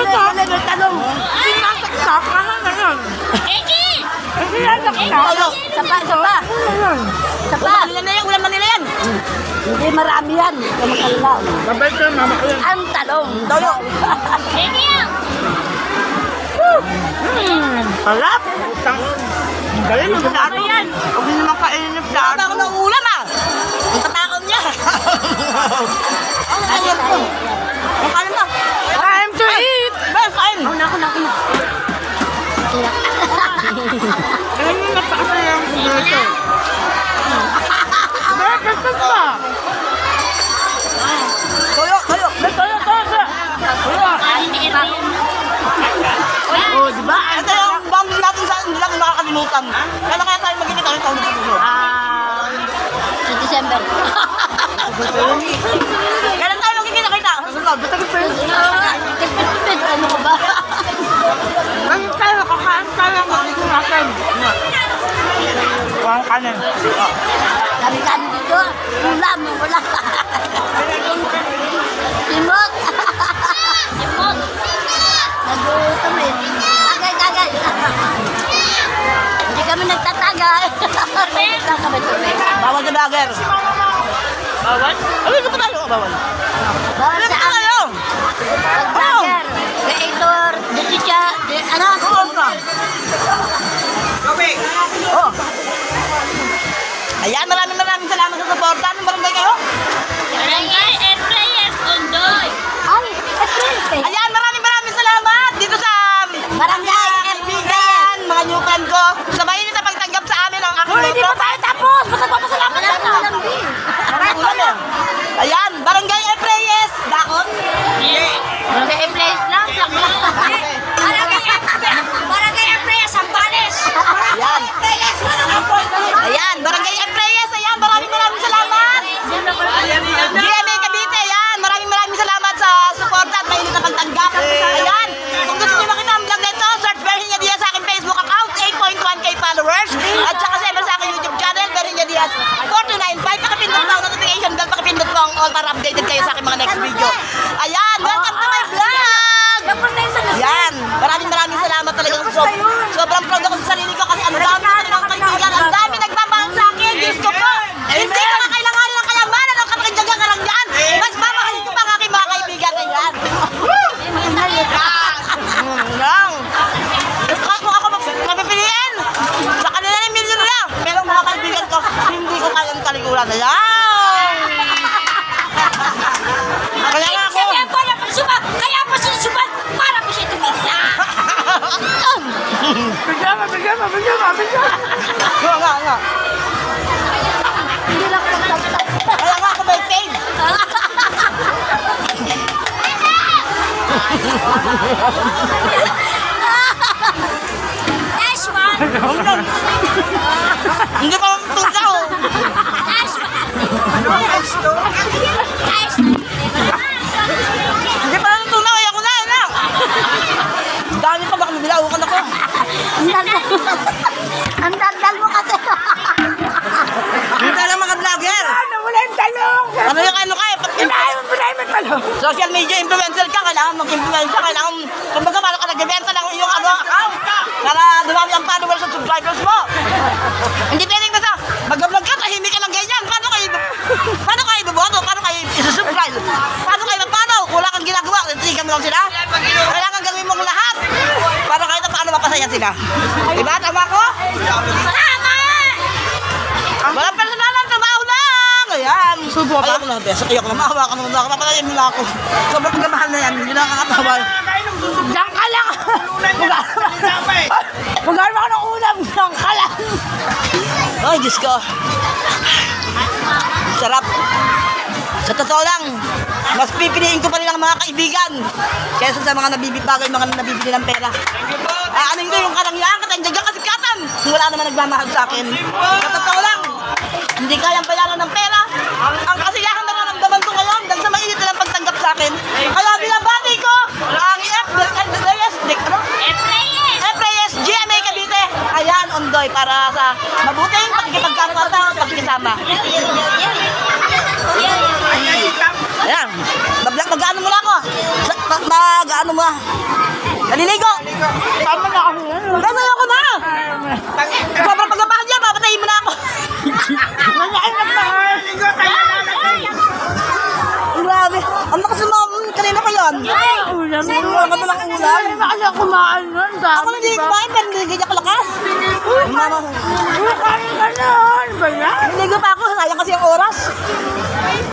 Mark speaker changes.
Speaker 1: Talong.
Speaker 2: Sinasaksak ka na ngayon.
Speaker 3: Eki!
Speaker 1: Sapa. Sapa.
Speaker 3: Ulam na yan, ulam na nila yan.
Speaker 1: Hindi marami yan. Huwag makalala.
Speaker 2: Babay ka, mama ko yan.
Speaker 1: Ang talong.
Speaker 3: Toyo. Eki yan!
Speaker 2: Harap! Ang galing mo sa ato.
Speaker 3: yan?
Speaker 2: Huwag mo naman kainip sa
Speaker 3: Wala
Speaker 2: ato.
Speaker 3: ako ng ulam ah. Ang tatakot niya. Ang alam ko. Ang alam mo.
Speaker 2: Time to eat!
Speaker 3: Best, kain.
Speaker 2: Alam mo, napakasaya ang dito. Bakit ba?
Speaker 3: Toyo.
Speaker 2: Oh, di ba?
Speaker 3: Ito yung boundary natin sa hindi lang nakakalimutan. Kaya tayo magkikita ulit taon sa susunod.
Speaker 1: Sa December.
Speaker 3: Kailan tayo magkikita-kita? Sa susunod.
Speaker 1: Tipid. Ano ka ba?
Speaker 2: Ang tayo, kakain tayo ang dito natin. Walang kanin.
Speaker 1: Kami dito. Ulam. Wala. Simot. Nagutom eh. Tagay. Hindi kami nagtatagay. Lang kami tubig.
Speaker 3: Bawal sa vlogger.
Speaker 2: Bawal?
Speaker 3: Ay, ito pa tayo. Bawal.
Speaker 1: Bawal
Speaker 3: Ano
Speaker 1: sa
Speaker 3: pa tayo?
Speaker 1: vlogger. Creator. Dito ano?
Speaker 3: Oh. Ayan, maraming salamat sa suporta. Anong barangay kayo? Barangay Efrayes Ondoy.
Speaker 1: Ay, April.
Speaker 3: Ayan, maraming salamat dito sa
Speaker 1: Barangay
Speaker 3: kaibigan, mga new friend ko. Sabayin niyo sa pagtanggap sa amin ang aking
Speaker 1: Hindi pa tayo tapos. Magpapasalamat na lang.
Speaker 3: ulam eh. Ayan, Barangay Efrayes, Dakon.
Speaker 1: Barangay Place lang. Barangay Place, Sambales.
Speaker 3: Ayan. Ayan, Barangay Efrayes. Ayan, maraming salamat. GMA Cavite, ayan. Maraming salamat sa suporta at mainit na pagtanggap. Ayan, kung gusto niyo makita ang vlog na ito, search Berhinia Diaz sa aking Facebook account, 8.1k followers. At saka sa aking YouTube channel, Berhinia Diaz 4295. Pakipindot po ang notification bell, pakipindot po ang all para updated kayo sa aking mga next video. Ayan, welcome to my vlog! Yan, maraming salamat talaga. Sobrang proud ako sa sarili ko kasi ang dami ko talagang kaibigan, ang dami nagmamahal sa akin. Diyos ko po, hindi ko na kailangan ng kayamanan ng kapakindyagan ka lang yan. Mas mamahalin ko pa ang aking mga kaibigan na yan. Kung ako mapipiliin, sa kanila ng milyon na lang. Pero mga kaibigan ko, hindi ko kayang talikuran. Ayan! Kaya nga ako,
Speaker 1: Kaya po sinusubat para po siya tumigla.
Speaker 2: Bigyan.
Speaker 3: nga.
Speaker 1: Hindi lang pagtagtag.
Speaker 3: Kaya nga ako may pain.
Speaker 1: Nice one.
Speaker 3: Hindi pa matutunan ako.
Speaker 1: Nice one. Nice.
Speaker 3: Hindi pa natutunan. Kaya ko na. Dami pa baka mabilaukan ako.
Speaker 1: Ang daldal mo kasi.
Speaker 3: Hindi lang mga vlogger.
Speaker 2: Ano mo na yung talong?
Speaker 3: Ano yung ano ka eh?
Speaker 2: Pinahin mo talong.
Speaker 3: Social media influencer ka. Kailangan mag-influencer. Kailangan, kumbaga parang ka nag-ibenta ng iyong ano account. Para dumami ang followers at subscribers mo. Hindi pwedeng basta mag-vlog ka, tahimik ka lang ganyan. Paano kayo ibuboto? Paano kayo isusubscribe? Paano kayo magpanaw? Wala kang ginagawa. Titigan mo lang sila. Kailangan gawin mong lahat. Para kahit na paano mapasaya sila. Diba? Tama ko?
Speaker 1: Tama!
Speaker 3: Walang personalan, trabaho lang! Ayan.
Speaker 2: Subo ka?
Speaker 3: Ayoko na, beso. Ayoko na. Mahawa ka naman ako. Papatayin nila ako. Sobrang pagkamahal na yan. Hindi na nakakatawa.
Speaker 2: Diyan ka lang! Maghanap ako ng ulam! Diyan ka lang!
Speaker 3: Ay, Diyos ko. Sarap. Sa totoo lang, mas pipiliin ko pa rin ang mga kaibigan kaysa sa mga nabibigay, mga nabibili ng pera. Aanin ko yung karangyan, katandyagan, kasikatan. Wala naman nagmamahal sa akin. Sa totoo lang, hindi kayang bayaran ng pera. Ang kasiyahan na naramdaman ko ngayon dahil sa mainit na lang pagtanggap sa akin. Kaya binabati ko ang Efrayes GMA Cavite. Ayan, Ondoy, para sa mabuting pagkikipagkakaroon at pagkikisama. Ayan. Mag-ano muna ako. Mag-ano muna. Naliligo.
Speaker 2: Tama na ako yan.
Speaker 3: Nasaan ako na? Sobrang pagmamahal niya, papatayin mo na ako.
Speaker 2: Nangyay na pa. Ligo tayo lalagay.
Speaker 3: Grabe. Ang lakas ng mga kanina ko yan.
Speaker 2: Ulam.
Speaker 3: Ang ganda ng ulam.
Speaker 2: Ay, kasi ako kumain nun.
Speaker 3: Ako na hindi kumain, pero niligo ko lakas. Mama,
Speaker 2: Uy, kain ka na. Ano ba yan?
Speaker 3: niligo pa ako, sayang kasi ang oras.